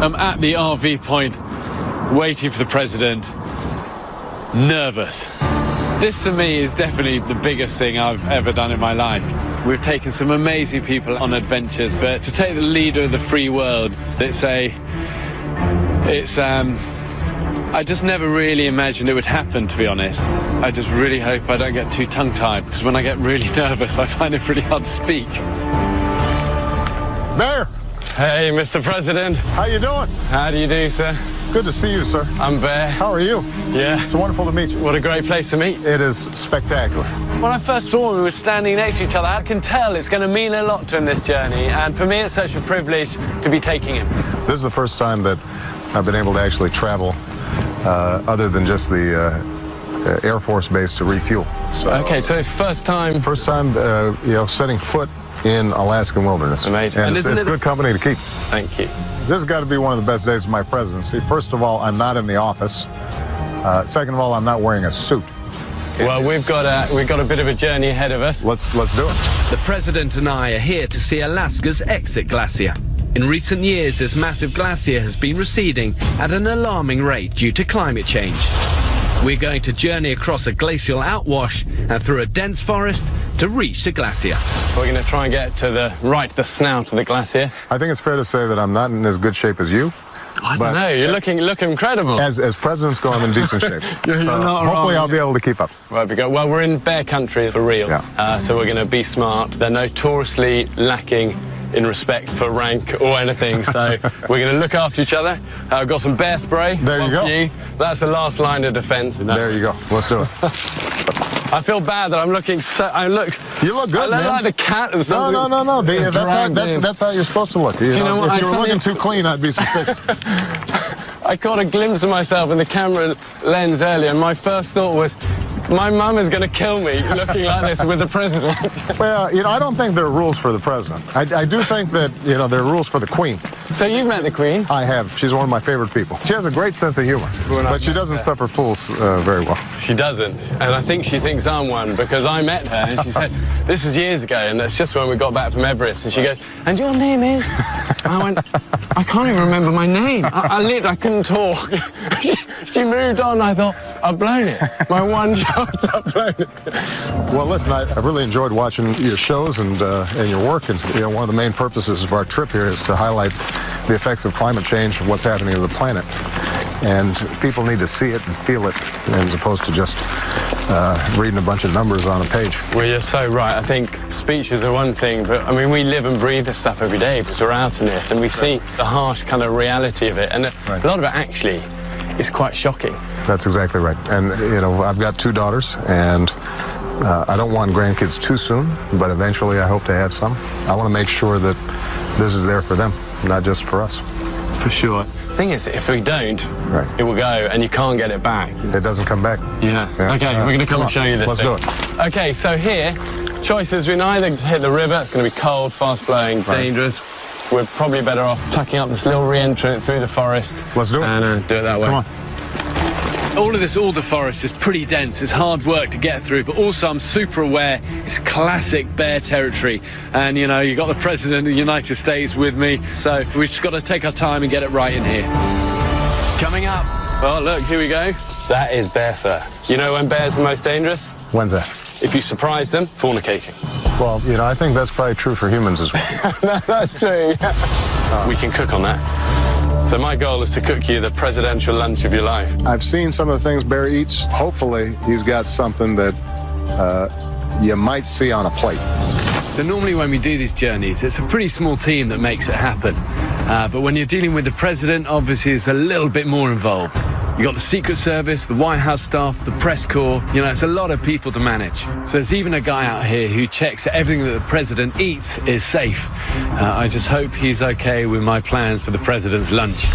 I'm at the RV point, waiting for the president, nervous. This for me is definitely the biggest thing I've ever done in my life. We've taken some amazing people on adventures, but to take the leader of the free world, I just never really imagined it would happen, to be honest. I just really hope I don't get too tongue-tied, because when I get really nervous, I find it really hard to speak. Mayor! Hey, Mr. President. How you doing? How do you do, sir? Good to see you, sir. I'm Bear. How are you? Yeah. It's wonderful to meet you. What a great place to meet. It is spectacular. When I first saw him, we were standing next to each other. I can tell it's going to mean a lot to him, this journey. And for me, it's such a privilege to be taking him. This is the first time that I've been able to actually travel other than just the Air Force base to refuel. So, okay, so first time... First time, setting foot in Alaskan wilderness. Amazing. And it's good company to keep. Thank you. This has got to be one of the best days of my presidency. First of all, I'm not in the office. Second of all, I'm not wearing a suit. Well, we've got a bit of a journey ahead of us. Let's do it. The president and I are here to see Alaska's exit glacier. In recent years, this massive glacier has been receding at an alarming rate due to climate change. We're going to journey across a glacial outwash and through a dense forest to reach the glacier. We're going to try and get to the snout of the glacier. I think it's fair to say that I'm not in as good shape as you. I don't know. You look incredible. As presidents go, I'm in decent shape. You're so not hopefully wrong. I'll be able to keep up. Right, we go. Well, we're in bear country for real. Yeah. So we're going to be smart. They're notoriously lacking in respect for rank or anything. So we're going to look after each other. I've got some bear spray. There you go. That's the last line of defense. There you go. Let's do it. I feel bad that I'm looking so... You look good, I look man. like a cat or something. No. That's how you're supposed to look. You know what? If you were looking too clean, I'd be suspicious. I caught a glimpse of myself in the camera lens earlier, and my first thought was, my mum is going to kill me looking like this with the president. Well, I don't think there are rules for the president. I do think that, there are rules for the queen. So you've met the queen? I have. She's one of my favorite people. She has a great sense of humor, but she doesn't suffer fools very well. She doesn't, and I think she thinks I'm one, because I met her and she said, this was years ago, and that's just when we got back from Everest, and she goes, and your name is? And I went, I can't even remember my name. I couldn't talk. She moved on. I thought, I've blown it. My one chance, I've blown it. Well, listen, I've really enjoyed watching your shows and your work, and one of the main purposes of our trip here is to highlight the effects of climate change and what's happening to the planet. And people need to see it and feel it, as opposed to just reading a bunch of numbers on a page. Well, you're so right. I think speeches are one thing, but I mean, we live and breathe this stuff every day because we're out in it, and we see the harsh kind of reality of it. And a lot of it actually is quite shocking. That's exactly right. And, I've got 2 daughters, and I don't want grandkids too soon, but eventually I hope to have some. I want to make sure that this is there for them, not just for us. For sure. The thing is, if we don't, it will go, and you can't get it back. It doesn't come back. Yeah. Okay, we're going to come and show you this. Let's do it. Okay, so here, choices. We can either hit the river. It's going to be cold, fast-flowing, dangerous. We're probably better off tucking up this little re-entrant through the forest. Let's do it. And do it that way. Come on. All of this alder forest is pretty dense. It's hard work to get through, but also I'm super aware it's classic bear territory. And, you got the President of the United States with me, so we've just got to take our time and get it right in here. Coming up. Well, look, here we go. That is bear fur. You know when bears are most dangerous? When's that? If you surprise them, fornicating. Well, I think that's probably true for humans as well. That's true. We can cook on that. So my goal is to cook you the presidential lunch of your life. I've seen some of the things Bear eats. Hopefully, he's got something that you might see on a plate. So normally when we do these journeys, it's a pretty small team that makes it happen. But when you're dealing with the president, obviously it's a little bit more involved. You've got the Secret Service, the White House staff, the press corps. It's a lot of people to manage. So there's even a guy out here who checks that everything that the president eats is safe. I just hope he's okay with my plans for the president's lunch.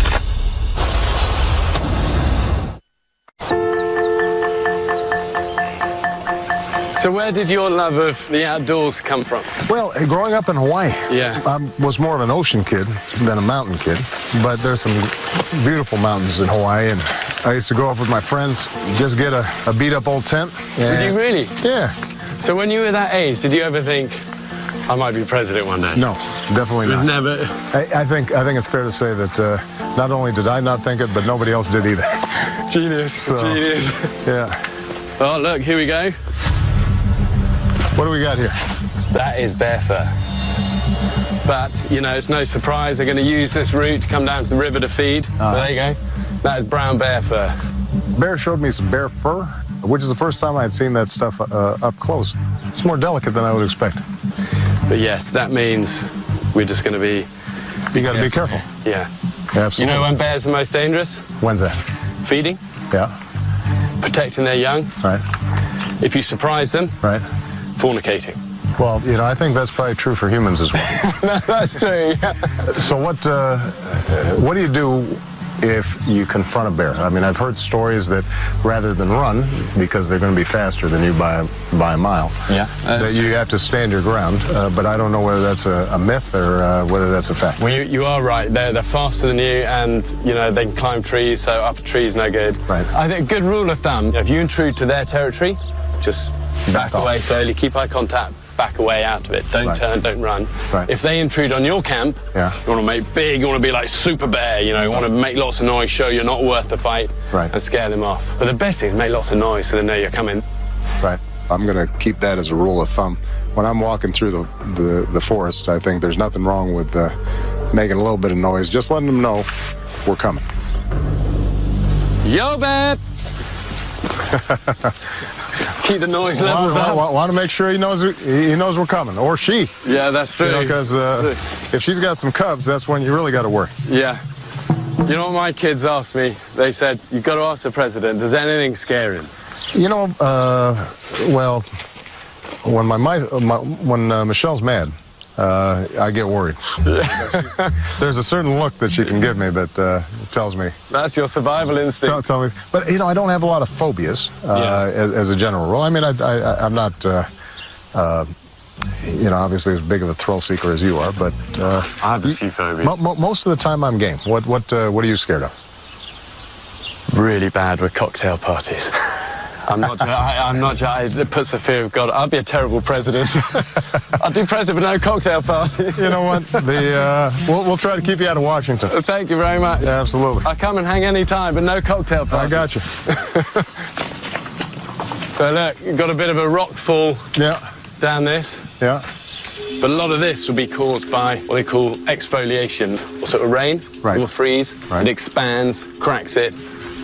So where did your love of the outdoors come from? Well, growing up in Hawaii, I was more of an ocean kid than a mountain kid. But there's some beautiful mountains in Hawaii, and I used to go up with my friends, just get a beat-up old tent. Did you really? Yeah. So when you were that age, did you ever think, I might be president one day. No, definitely It was not. never... I think it's fair to say that not only did I not think it, but nobody else did either. Genius, So, genius. Yeah. Oh, look, here we go. What do we got here? That is bear fur. But, you know, it's no surprise they're going to use this route to come down to the river to feed. So there you go. That is brown bear fur. Bear showed me some bear fur, which is the first time I had seen that stuff up close. It's more delicate than I would expect. But yes, that means we're just going to be... You got to be careful. Yeah. Absolutely. You know when bears are most dangerous? When's that? Feeding, Yeah. protecting their young. Right. If you surprise them, Right. fornicating. Well, you know, I think that's probably true for humans as well. No, that's true. So what do you do if you confront a bear? I mean, I've heard stories that rather than run, because they're going to be faster than you by a mile, Yeah, that you have to stand your ground. But I don't know whether that's a myth or whether that's a fact. Well, you are right. They're faster than you, and you know they can climb trees. So up a tree is no good. Right. I think a good rule of thumb: if you intrude to their territory, just back off. away slowly, keep eye contact, back away out of it. Don't Right. turn, don't run. Right. If they intrude on your camp, Yeah. you want to make big. You want to be like super bear. You know, you want to make lots of noise, show you're not worth the fight, Right. and scare them off. But the best thing is make lots of noise so they know you're coming. Right. I'm going to keep that as a rule of thumb. When I'm walking through the forest, I think there's nothing wrong with making a little bit of noise, just letting them know we're coming. Yo, bear! Keep the noise levels up. Want to make sure he knows we're coming, or she. Yeah, that's true. Because if she's got some cubs, that's when you really got to work. Yeah. You know what my kids asked me? They said, you've got to ask the president, does anything scare him? You know, well, when Michelle's mad, I get worried. There's a certain look that she can give me that tells me. That's your survival instinct. Tell me. But, you know, I don't have a lot of phobias as a general rule. I mean, I'm not, you know, obviously as big of a thrill seeker as you are, but... I have a few phobias. Most of the time I'm game. What are you scared of? Really bad with cocktail parties. I'm not. It puts the fear of God. I'd be a terrible president. I'd do president, but no cocktail parties. You know what? We'll try to keep you out of Washington. Thank you very much. Yeah, absolutely. I come and hang any time, but no cocktail parties. I got you. So look, you've got a bit of a rock fall Yeah. down this. Yeah. But a lot of this will be caused by what they call exfoliation, or sort of rain. Right. It will freeze, Right. it expands, cracks it,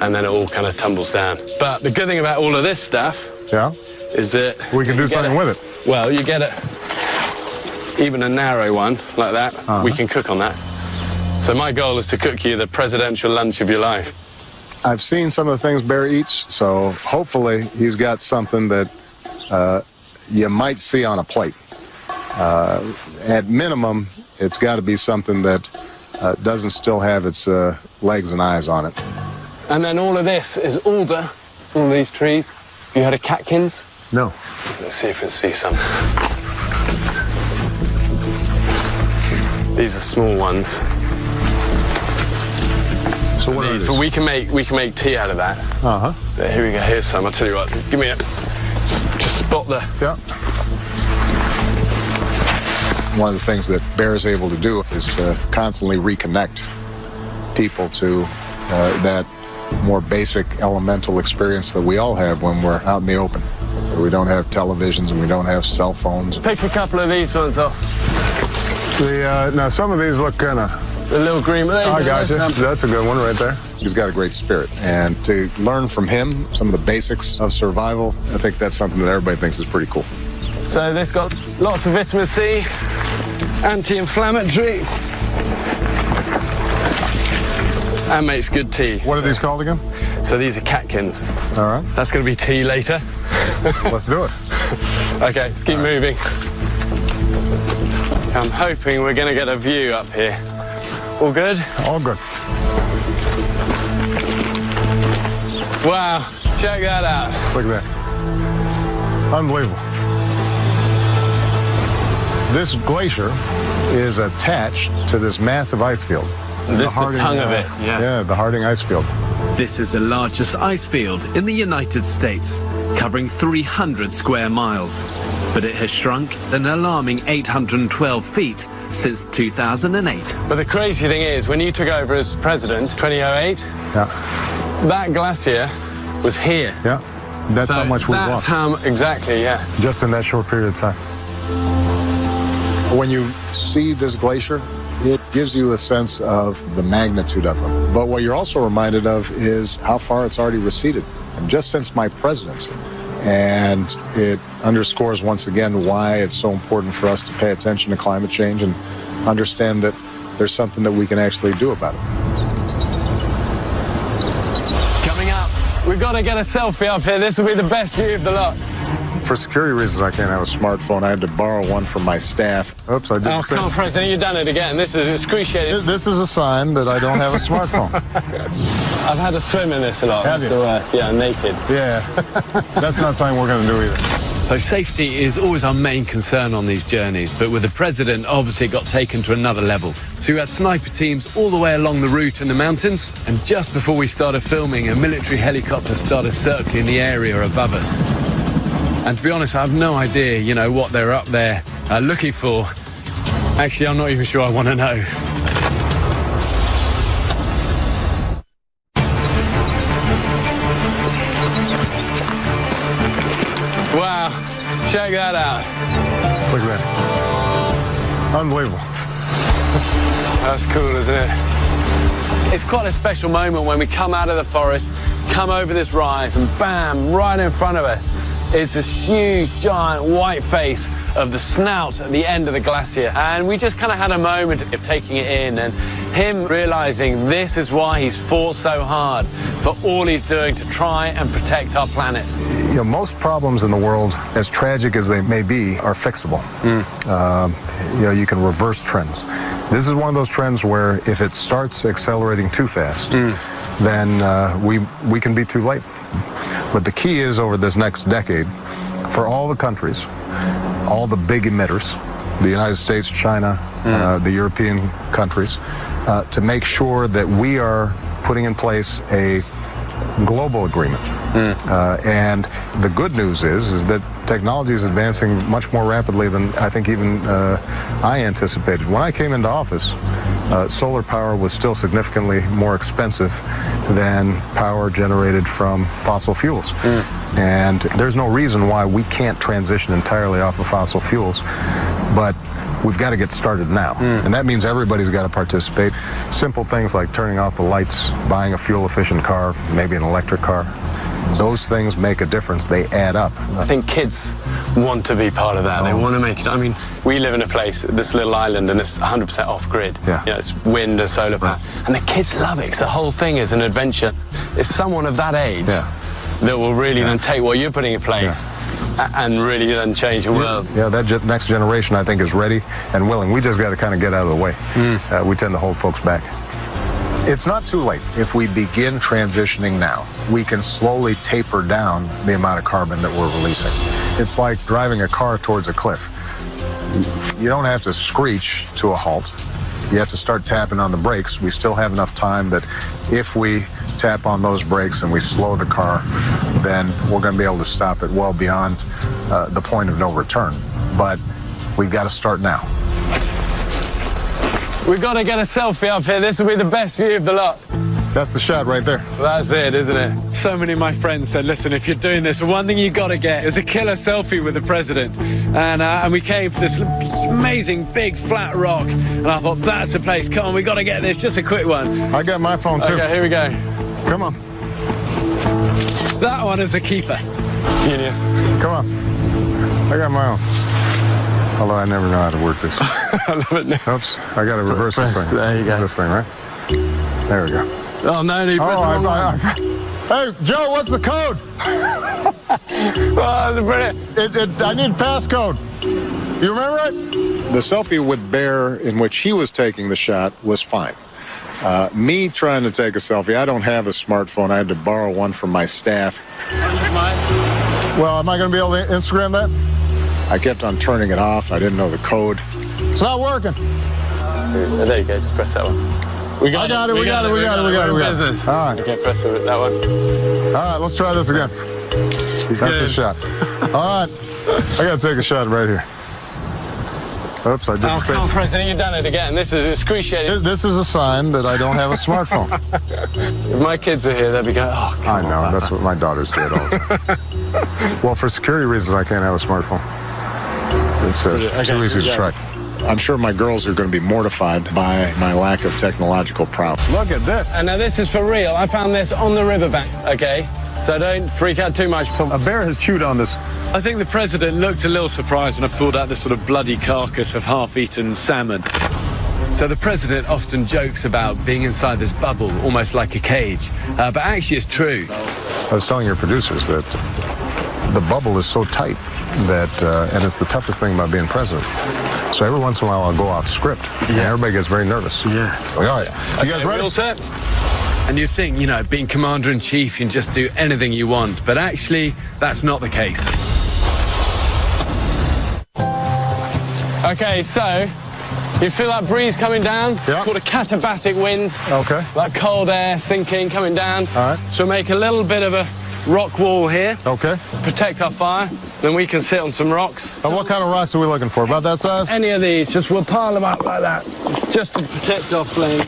and then it all kind of tumbles down. But the good thing about all of this stuff Yeah. is that We can do you get something with it. Well, you get it, even a narrow one like that, we can cook on that. So my goal is to cook you the presidential lunch of your life. I've seen some of the things Bear eats, so hopefully he's got something that you might see on a plate. At minimum, it's got to be something that doesn't still have its legs and eyes on it. And then all of this is alder, all these trees. Have you heard of catkins? No. Let's see if we can see some. These are small ones. So what are These, these? but we can make tea out of that. Uh-huh. Here we go. Here's some. I'll tell you what. Give me a. Just spot the. Yeah. One of the things that Bear is able to do is to constantly reconnect people to that more basic elemental experience that we all have when we're out in the open. We don't have televisions and we don't have cell phones. Pick a couple of these ones off. Now some of these look kind of... The little green. I got you. That's a good one right there. He's got a great spirit. And to learn from him some of the basics of survival, I think that's something that everybody thinks is pretty cool. So this got lots of vitamin C, anti-inflammatory, and makes good tea. What are these called again? So these are catkins. All right. That's going to be tea later. Let's do it. Okay, let's keep moving. I'm hoping we're going to get a view up here. All good? All good. Wow, check that out. Look at that. Unbelievable. This glacier is attached to this massive ice field. This is the tongue of it, yeah. Yeah, the Harding ice field. This is the largest ice field in the United States, covering 300 square miles. but it has shrunk an alarming 812 feet since 2008. But the crazy thing is, when you took over as president, 2008, that glacier was here. Yeah, that's So how much we've that's lost. how, exactly, yeah. Just in that short period of time. When you see this glacier, it gives you a sense of the magnitude of them. But what you're also reminded of is how far it's already receded, and just since my presidency. And it underscores once again why it's so important for us to pay attention to climate change and understand that there's something that we can actually do about it. Coming up, we've got to get a selfie up here. This will be the best view of the lot. For security reasons, I can't have a smartphone. I had to borrow one from my staff. Oops, I did Oh, the same. come on, President, you've done it again. This is excruciating. This is a sign that I don't have a smartphone. I've had a swim in this a lot. Have It's you? the worst. Yeah, naked. Yeah, that's not something we're going to do either. So safety is always our main concern on these journeys, but with the president, obviously it got taken to another level. So we had sniper teams all the way along the route in the mountains, and just before we started filming, a military helicopter started circling the area above us. And to be honest, I have no idea, you know, what they're up there looking for. Actually, I'm not even sure I want to know. Wow, check that out. Look at that. Unbelievable. That's cool, isn't it? It's quite a special moment when we come out of the forest, come over this rise, and bam, right in front of us is this huge, giant white face of the snout at the end of the glacier. And we just kind of had a moment of taking it in and him realizing this is why he's fought so hard for all he's doing to try and protect our planet. You know, most problems in the world, as tragic as they may be, are fixable. You know, you can reverse trends. This is one of those trends where if it starts accelerating too fast, then we can be too late. But the key is over this next decade, for all the countries, all the big emitters, the United States, China, the European countries, to make sure that we are putting in place a global agreement. And the good news is that technology is advancing much more rapidly than I think even I anticipated. When I came into office, solar power was still significantly more expensive than power generated from fossil fuels. And there's no reason why we can't transition entirely off of fossil fuels, but we've got to get started now. And that means everybody's got to participate. Simple things like turning off the lights, buying a fuel-efficient car, maybe an electric car. Those things make a difference. They add up. I think kids want to be part of that. They want to make it. I mean, we live in a place, this little island, and it's 100% off-grid. Yeah. You know, it's wind and solar power. And the kids love it, 'cause the whole thing is an adventure. It's someone of that age that will really then take what you're putting in place and really then change the world. Yeah, that next generation, I think, is ready and willing. We just got to kind of get out of the way. We tend to hold folks back. It's not too late. If we begin transitioning now, we can slowly taper down the amount of carbon that we're releasing. It's like driving a car towards a cliff. You don't have to screech to a halt. You have to start tapping on the brakes. We still have enough time that if we tap on those brakes and we slow the car, then we're going to be able to stop it well beyond the point of no return. But we've got to start now. We've got to get a selfie up here. This will be the best view of the lot. That's the shot right there. That's it, isn't it? So many of my friends said, listen, if you're doing this, one thing you've got to get is a killer selfie with the president. And we came for this amazing big flat rock. And I thought, that's the place. Come on, we've got to get this. Just a quick one. I got my phone too. Okay, here we go. Come on. That one is a keeper. Genius. Come on. I got my own. Although I never know how to work this. I love it now. Oops, I got to reverse this thing. There you go. This thing, right? There we go. Oh, no, you pressed the wrong one. Hey, Joe, what's the code? Oh, that's brilliant. I need passcode. You remember it? The selfie with Bear in which he was taking the shot was fine. Me trying to take a selfie, I don't have a smartphone. I had to borrow one from my staff. Well, am I going to be able to Instagram that? I kept on turning it off. I didn't know the code. It's not working. There you go. Just press that one. We got it. We got it. Business. All right. Okay, press that one. All right, let's try this again. That's the shot. All right. I got to take a shot right here. Oops, I did the same. Come on, President, you've done it again. This is excruciating. This is a sign that I don't have a smartphone. If my kids were here, they'd be going, oh, come I know, on, that's what my daughters do at all the time. Well, for security reasons, I can't have a smartphone. It's too easy to track. I'm sure my girls are going to be mortified by my lack of technological prowess. Look at this. And now this is for real. I found this on the riverbank, okay? So don't freak out too much. So a bear has chewed on this. I think the president looked a little surprised when I pulled out this sort of bloody carcass of half-eaten salmon. So the president often jokes about being inside this bubble, almost like a cage. But actually it's true. I was telling your producers that the bubble is so tight that, and it's the toughest thing about being president. So every once in a while I'll go off script, and everybody gets very nervous. Yeah. All right. You guys ready? All set? And you think, you know, being commander-in-chief, you can just do anything you want. But actually, that's not the case. Okay, so you feel that breeze coming down? Yeah. It's called a katabatic wind. Okay. That cold air sinking, coming down. All right. So we'll make a little bit of a rock wall here. Okay. Protect our fire. Then we can sit on some rocks. And what kind of rocks are we looking for? About that size? Any of these, just we'll pile them up like that, just to protect our flame.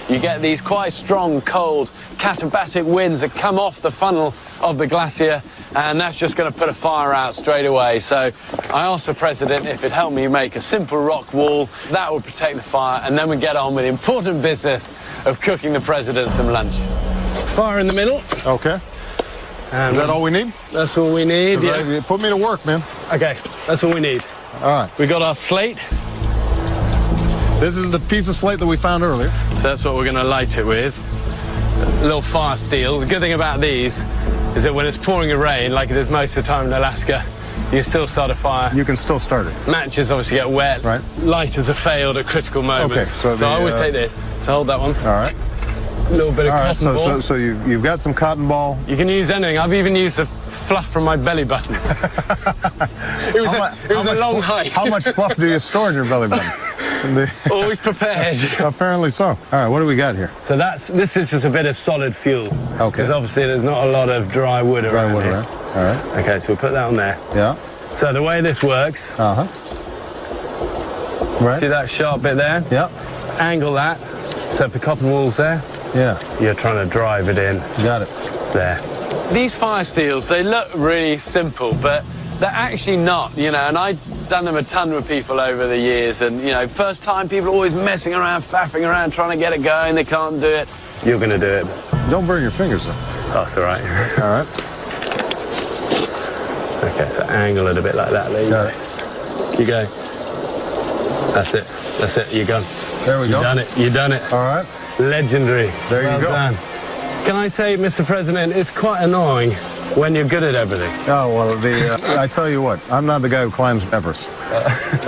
You get these quite strong, cold, katabatic winds that come off the funnel of the glacier, and that's just going to put a fire out straight away. So I asked the president if it'd help me make a simple rock wall. That would protect the fire, and then we get on with the important business of cooking the president some lunch. Fire in the middle. Okay. Is that all we need? That's all we need, yeah. Put me to work, man. Okay, that's all we need. All right. We got our slate. This is the piece of slate that we found earlier. So that's what we're going to light it with. A little fire steel. The good thing about these is that when it's pouring a rain, like it is most of the time in Alaska, you still start a fire. You can still start it. Matches obviously get wet. Right. Lighters are failed at critical moments. Okay, so I always take this. So hold that one. All right. A little bit of All right, cotton ball. so you've got some cotton ball. You can use anything. I've even used the fluff from my belly button. It was a long hike. How much fluff do you store in your belly button? Always prepared. Apparently so. All right, what do we got here? So this is just a bit of solid fuel. Okay. Because obviously there's not a lot of dry wood around here. All right. Okay, so we'll put that on there. Yeah. So the way this works, Right. see that sharp bit there? Yeah. Angle that. So if the cotton wool's there, Yeah. you're trying to drive it in. Got it. There. These fire steels, they look really simple, but they're actually not, you know, and I've done them a ton with people over the years, and, you know, first time people are always messing around, faffing around, trying to get it going, they can't do it. You're going to do it. Don't burn your fingers, though. That's all right. All right. Okay, so angle it a bit like that. There you go. You go. That's it. That's it. You're gone. There we go. You've done it. You've done it. All right. Legendary. There you go. Done. Can I say, Mr. President, it's quite annoying when you're good at everything. Oh, well, I tell you what, I'm not the guy who climbs Everest.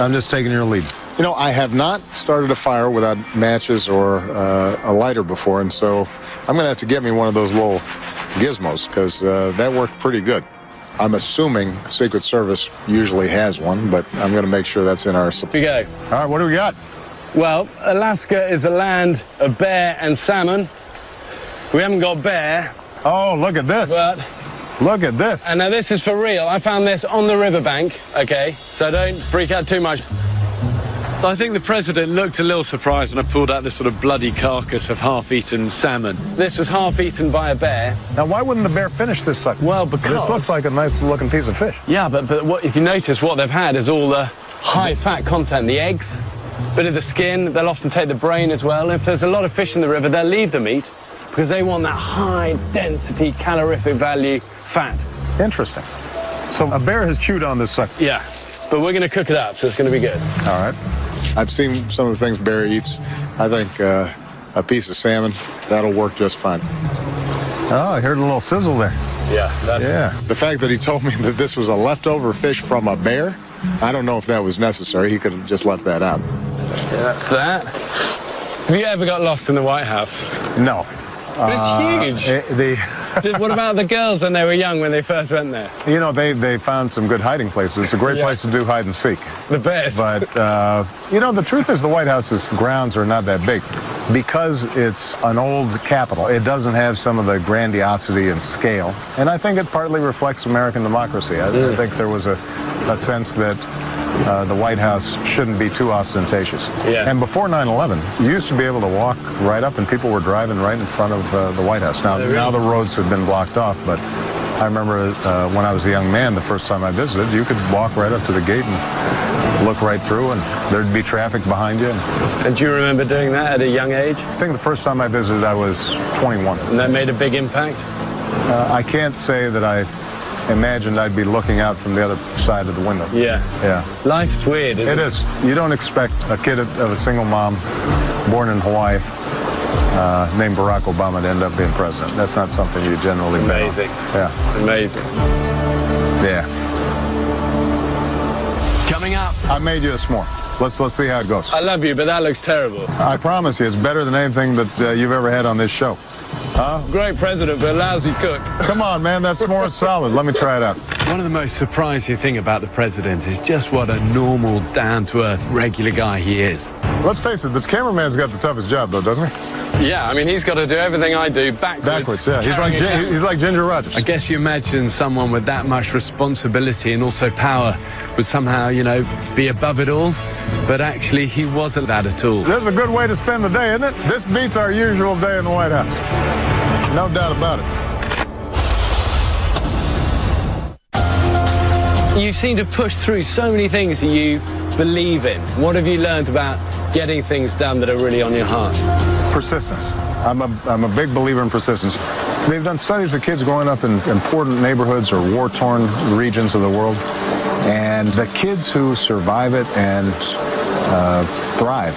I'm just taking your lead. You know, I have not started a fire without matches or a lighter before, and so I'm going to have to get me one of those little gizmos, because that worked pretty good. I'm assuming Secret Service usually has one, but I'm going to make sure that's in our supply. Here we go. All right, what do we got? Well, Alaska is a land of bear and salmon. We haven't got bear. Oh, look at this. But, look at this. and now this is for real. I found this on the riverbank, okay? So don't freak out too much. I think the president looked a little surprised when I pulled out this sort of bloody carcass of half-eaten salmon. This was half-eaten by a bear. Now, why wouldn't the bear finish this sucker? Well, because... This looks like a nice-looking piece of fish. Yeah, but what, if you notice, what they've had is all the high-fat content, the eggs, bit of the skin. They'll often take the brain as well. If there's a lot of fish in the river, they'll leave the meat because they want that high-density, calorific value fat. Interesting. So a bear has chewed on this sucker. Yeah, but we're going to cook it up, so it's going to be good. All right. I've seen some of the things bear eats. I think a piece of salmon, that'll work just fine. Oh, I heard a little sizzle there. Yeah, that's... Yeah. The fact that he told me that this was a leftover fish from a bear, I don't know if that was necessary. He could have just left that out. Yeah, that's that. Have you ever got lost in the White House? No. But it's huge. What about the girls when they were young, when they first went there? You know, they found some good hiding places. It's a great place to do hide and seek. The best. But, you know, the truth is the White House's grounds are not that big. because it's an old capital, it doesn't have some of the grandiosity and scale. And I think it partly reflects American democracy. I think there was a sense that the White House shouldn't be too ostentatious. Yeah. And before 9/11, you used to be able to walk right up and people were driving right in front of the White House. Now the roads have been blocked off, but I remember when I was a young man, the first time I visited, you could walk right up to the gate and look right through, and there'd be traffic behind you. And do you remember doing that at a young age? I think the first time I visited, I was 21. And that made a big impact? I can't say that I imagined I'd be looking out from the other side of the window. Yeah. Yeah. Life's weird, isn't it? It is. You don't expect a kid of a single mom, born in Hawaii, named Barack Obama to end up being president. That's not something you generally bet on. Amazing. Yeah. It's amazing. Yeah. Coming up. I made you a s'more. Let's see how it goes. I love you, but that looks terrible. I promise you, it's better than anything that you've ever had on this show. Huh? Great president, but a lousy cook. Come on, man, that s'more is solid. Let me try it out. One of the most surprising things about the president is just what a normal, down-to-earth, regular guy he is. Let's face it, the cameraman's got the toughest job, though, doesn't he? Yeah, I mean, he's got to do everything I do backwards. Backwards, yeah. He's like Ginger Rogers. I guess you imagine someone with that much responsibility and also power would somehow, be above it all. But actually, he wasn't that at all. This is a good way to spend the day, isn't it? This beats our usual day in the White House. No doubt about it. You seem to push through so many things that you believe in. What have you learned about getting things done that are really on your heart? Persistence. I'm a big believer in persistence. They've done studies of kids growing up in important neighborhoods or war-torn regions of the world, and the kids who survive it and thrive,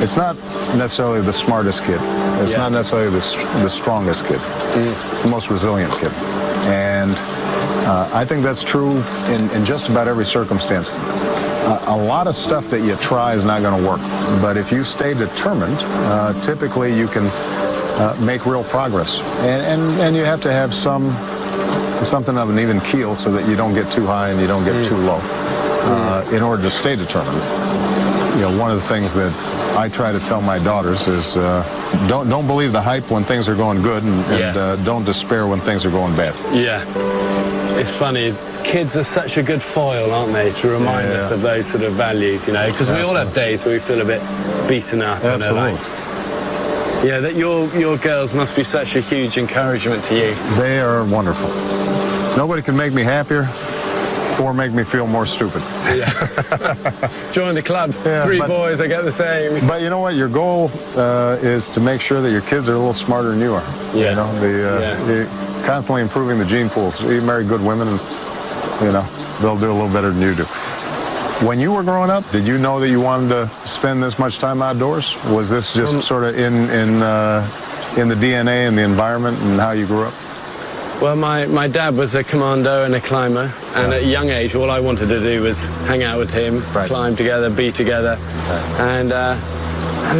it's not necessarily the smartest kid. It's not necessarily the strongest kid. It's the most resilient kid. And I think that's true in just about every circumstance. A lot of stuff that you try is not going to work. But if you stay determined, typically you can make real progress. And you have to have something of an even keel so that you don't get too high and you don't get too low in order to stay determined. One of the things that I try to tell my daughters is don't believe the hype when things are going good, and don't despair when things are going bad. Yeah. It's funny. Kids are such a good foil, aren't they, to remind us of those sort of values, because we all have days where we feel a bit beaten up. Absolutely. That your girls must be such a huge encouragement to you. They are wonderful. Nobody can make me happier or make me feel more stupid. Yeah. Join the club. Yeah, 3 boys, I get the same. But you know what? Your goal is to make sure that your kids are a little smarter than you are. Yeah. You're constantly improving the gene pools. You marry good women and, they'll do a little better than you do. When you were growing up, did you know that you wanted to spend this much time outdoors? Was this just sort of in the DNA and the environment and how you grew up? Well, my dad was a commando and a climber, and at a young age, all I wanted to do was hang out with him, climb together, be together. And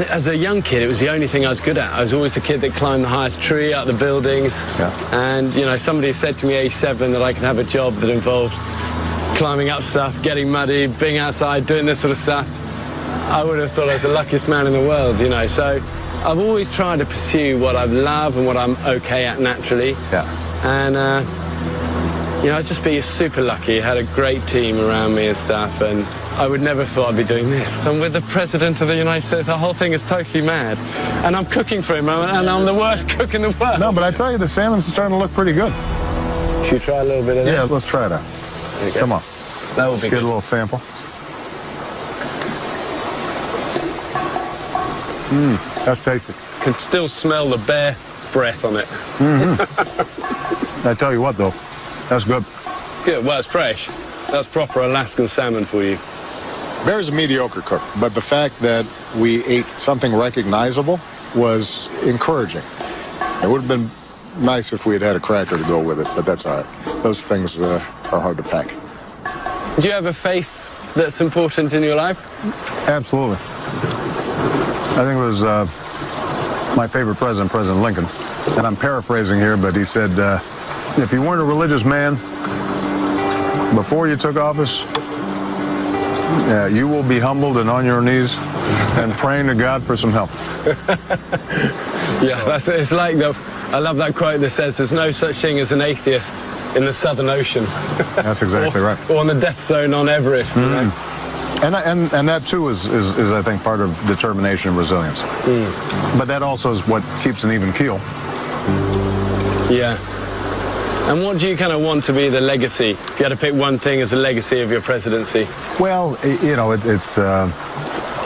as a young kid, it was the only thing I was good at. I was always the kid that climbed the highest tree out the buildings. And, somebody said to me age 7 that I could have a job that involved climbing up stuff, getting muddy, being outside, doing this sort of stuff. I would have thought I was the luckiest man in the world, So I've always tried to pursue what I love and what I'm okay at naturally. And, I'd just be super lucky. I had a great team around me and stuff, and I would never have thought I'd be doing this. I'm with the President of the United States. The whole thing is totally mad. And I'm cooking for him, and I'm the worst cook in the world. No, but I tell you, the salmon's starting to look pretty good. Should we try a little bit of this? Yeah, let's try it out. Come on. That would be good. Get a little sample. That's tasty. Can still smell the bear breath on it. I tell you what, though, that's good. Good. Well, it's fresh. That's proper Alaskan salmon for you. Bear's a mediocre cook, but the fact that we ate something recognizable was encouraging. It would have been nice if we had had a cracker to go with it, but that's all right. Those things are hard to pack. Do you have a faith that's important in your life? Absolutely. I think it was my favorite president, President Lincoln, and I'm paraphrasing here, but he said, if you weren't a religious man before you took office, you will be humbled and on your knees and praying to God for some help. Yeah, it's like I love that quote that says there's no such thing as an atheist in the Southern Ocean. That's exactly right. Or on the death zone on Everest. You know? And that too is I think part of determination and resilience. But that also is what keeps an even keel. Yeah. And what do you kind of want to be the legacy? If you had to pick one thing as a legacy of your presidency. Well, you know,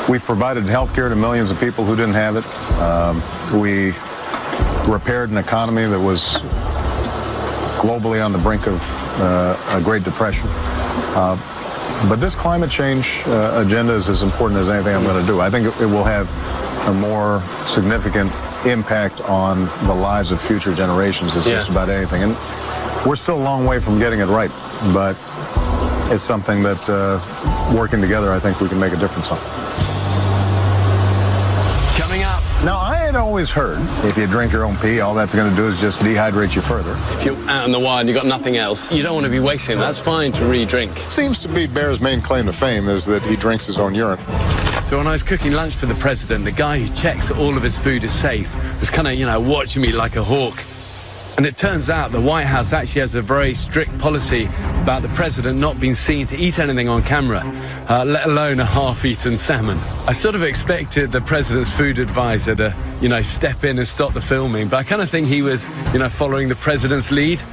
we've provided health care to millions of people who didn't have it. We repaired an economy that was globally on the brink of a Great Depression. But this climate change agenda is as important as anything I'm going to do. I think it will have a more significant impact on the lives of future generations as just about anything. And we're still a long way from getting it right, but it's something that working together, I think we can make a difference on. Coming up. Now, I had always heard if you drink your own pee, all that's going to do is just dehydrate you further. If you're out in the wild and you've got nothing else, you don't want to be wasting. That's fine to re-drink. Seems to be Bear's main claim to fame is that he drinks his own urine. So when I was cooking lunch for the president, the guy who checks that all of his food is safe was kind of, you know, watching me like a hawk. And it turns out the White House actually has a very strict policy about the president not being seen to eat anything on camera, let alone a half-eaten salmon. I sort of expected the president's food advisor to, you know, step in and stop the filming, but I kind of think he was, you know, following the president's lead.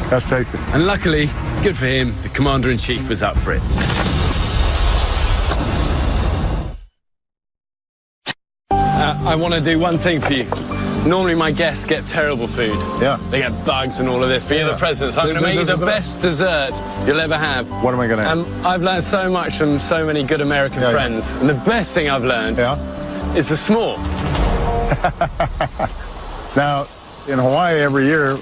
That's tasty. And luckily, good for him, the commander-in-chief was up for it. I want to do one thing for you. Normally my guests get terrible food. Yeah. They get bugs and all of this, but you're the president, so I'm going to make you the best dessert you'll ever have. What am I going to have? I've learned so much from so many good American friends, and the best thing I've learned is the s'more. Now, in Hawaii every year,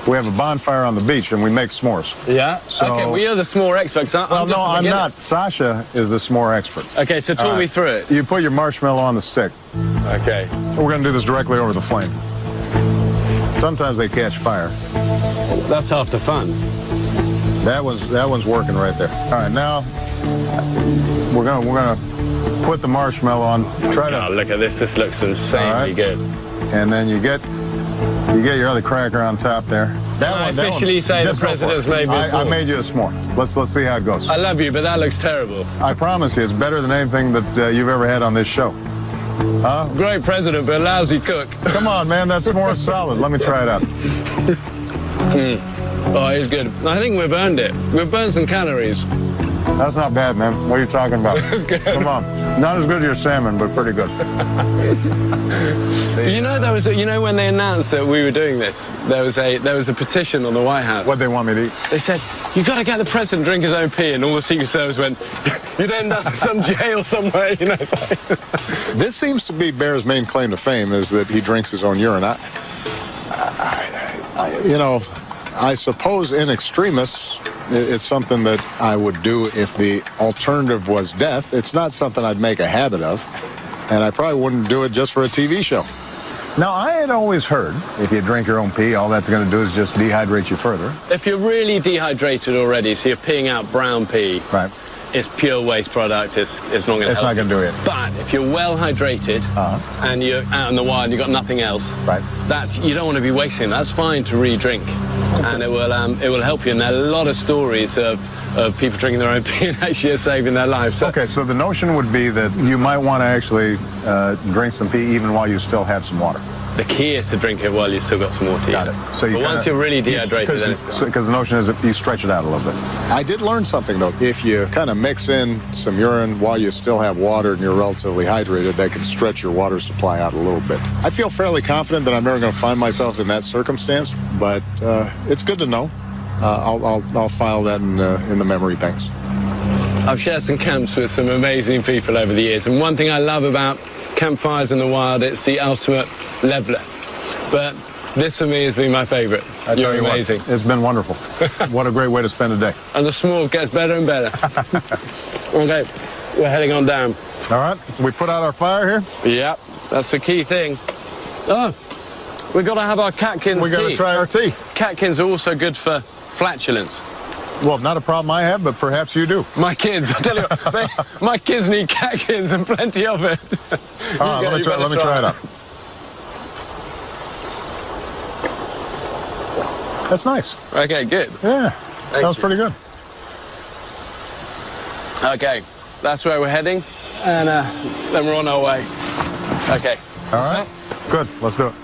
we have a bonfire on the beach and we make s'mores. Yeah? So, okay, well, you're the s'more expert. I'm not. Sasha is the s'more expert. Okay, so talk me through it. You put your marshmallow on the stick. Okay. We're going to do this directly over the flame. Sometimes they catch fire. That's half the fun. That one's working right there. All right, now we're gonna put the marshmallow on. Oh, look at this. This looks insanely good. And then you get your other cracker on top there. Can I officially say the president's made me a s'more? I made you a s'more. Let's see how it goes. I love you, but that looks terrible. I promise you, it's better than anything that you've ever had on this show. Huh? Great president, but a lousy cook. Come on, man, that s'more is solid. Let me try it out. Oh, it's good. I think we've earned it. We've burned some calories. That's not bad, man. What are you talking about? That's good. Come on. Not as good as your salmon, but pretty good. You know, when they announced that we were doing this, there was a petition on the White House. What they want me to eat? They said, you got to get the president to drink his own pee, and all the Secret Service went, you'd end up in some jail somewhere, you know. This seems to be Bear's main claim to fame is that he drinks his own urine. I suppose in extremis, it's something that I would do if the alternative was death. It's not something I'd make a habit of, and I probably wouldn't do it just for a TV show. Now, I had always heard if you drink your own pee, all that's going to do is just dehydrate you further. If you're really dehydrated already, so you're peeing out brown pee, right? It's pure waste product. It's not going to help. It's not going to do it. But if you're well hydrated and you're out in the wild and you've got nothing else, right? You don't want to be wasting. That's fine to re-drink, and it will help you. And there are a lot of stories of people drinking their own pee and actually saving their lives. So, okay, so the notion would be that you might want to actually drink some pee even while you still have some water. The key is to drink it while you've still got some water. Got it. So but once you're really dehydrated, then it's gone. Because the notion is that you stretch it out a little bit. I did learn something, though. If you kind of mix in some urine while you still have water and you're relatively hydrated, that can stretch your water supply out a little bit. I feel fairly confident that I'm never going to find myself in that circumstance, but it's good to know. I'll file that in the memory banks. I've shared some camps with some amazing people over the years, and one thing I love about campfires in the wild, it's the ultimate leveler. But this for me has been my favourite. You're amazing. It's been wonderful. What a great way to spend a day. And the s'more gets better and better. Okay, we're heading on down. All right, so we put out our fire here? Yep, that's the key thing. Oh, we've got to have our catkins tea. We've got to try our tea. Catkins are also good for flatulence. Well, not a problem I have, but perhaps you do. My kids, I tell you what, my kids need catkins and plenty of it. All right, let me try it out. That's nice. Okay, good. Yeah, that was you. pretty good. Okay, that's where we're heading, and then we're on our way. Okay. All right. Good. Let's do it.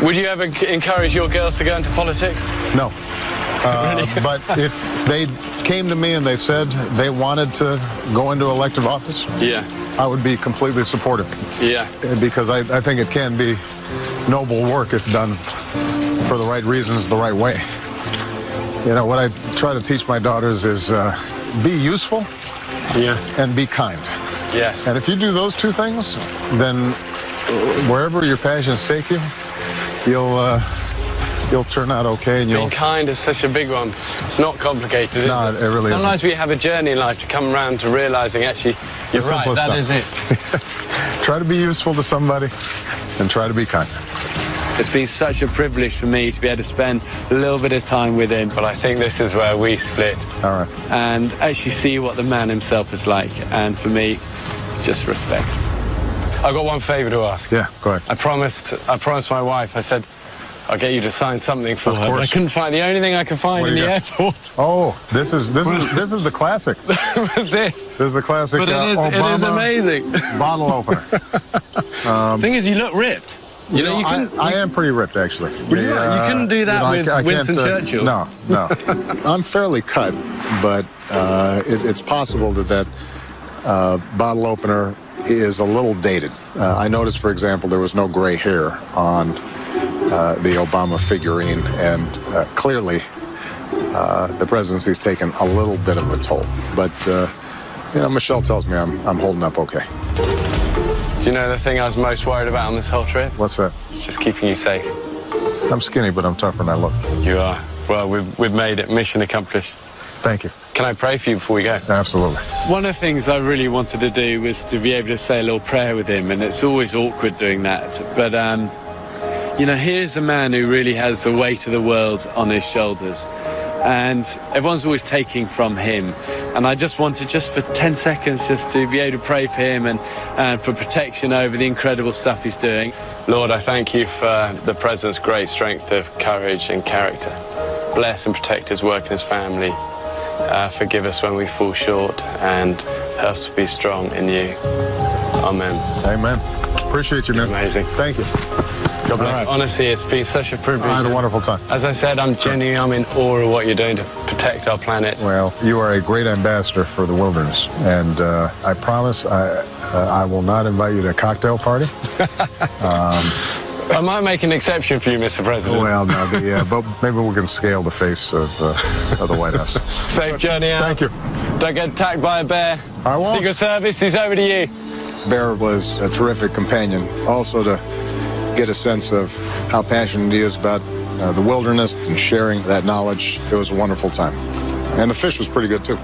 Would you ever encourage your girls to go into politics? No. But if they came to me and they said they wanted to go into elective office, Yeah. I would be completely supportive. Yeah. Because I think it can be noble work if done for the right reasons, the right way. You know, what I try to teach my daughters is be useful and be kind. Yes. And if you do those two things, then wherever your passions take you, you'll turn out okay. And Being kind is such a big one. It's not complicated, is No, it? it really Sometimes isn't. we have a journey in life to come around to realizing, actually, you're The right, simplest that is it. Try to be useful to somebody and try to be kind. It's been such a privilege for me to be able to spend a little bit of time with him, but I think this is where we split. All right. And actually see what the man himself is like. And for me, just respect. I've got one favor to ask. Yeah, go ahead. I promised my wife, I said, I'll get you to sign something for Of her. course. But I couldn't find, the only thing I could find What in do the you airport Oh, this is the classic. was this. This is the classic But it is Obama amazing. bottle opener. Thing is, you look ripped. You know, you couldn't. I am pretty ripped, actually. You couldn't do that with I Winston can't, Churchill. No. I'm fairly cut, but it's possible that bottle opener is a little dated. I noticed, for example, there was no gray hair on the Obama figurine, and clearly the presidency's taken a little bit of a toll. But Michelle tells me I'm holding up okay. Do you know the thing I was most worried about on this whole trip? What's that? It's just keeping you safe. I'm skinny, but I'm tougher than I look. You are. Well, we've made it. Mission accomplished. Thank you. Can I pray for you before we go? Absolutely. One of the things I really wanted to do was to be able to say a little prayer with him, and it's always awkward doing that. But, here's a man who really has the weight of the world on his shoulders. And everyone's always taking from him. And I just wanted, just for 10 seconds, just to be able to pray for him and for protection over the incredible stuff he's doing. Lord, I thank you for the President's great strength of courage and character. Bless and protect his work and his family. Forgive us when we fall short, and help us to be strong in you. Amen. Amen. Appreciate you, man. Amazing. Thank you. God bless. Right. Honestly, it's been such a privilege. I had a wonderful time. As I said, I'm in awe of what you're doing to protect our planet. Well, you are a great ambassador for the wilderness, and I promise I will not invite you to a cocktail party. I might make an exception for you, Mr. President. Well, no, but maybe we can scale the face of the White House. Safe journey out. Thank you. Don't get attacked by a bear. I won't. Secret Service is over to you. Bear was a terrific companion. Also to get a sense of how passionate he is about the wilderness and sharing that knowledge. It was a wonderful time. And the fish was pretty good, too.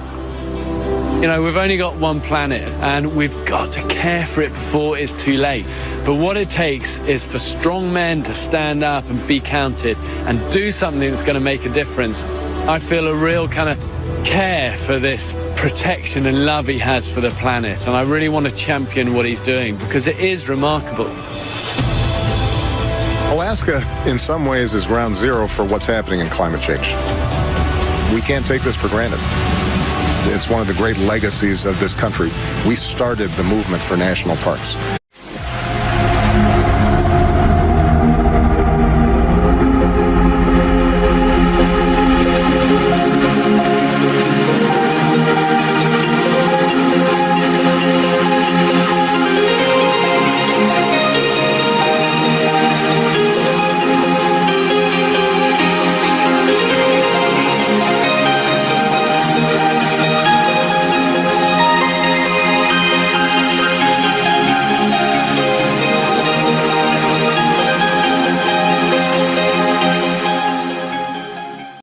We've only got one planet, and we've got to care for it before it's too late. But what it takes is for strong men to stand up and be counted and do something that's going to make a difference. I feel a real kind of care for this protection and love he has for the planet, and I really want to champion what he's doing because it is remarkable. Alaska, in some ways, is ground zero for what's happening in climate change. We can't take this for granted. It's one of the great legacies of this country. We started the movement for national parks.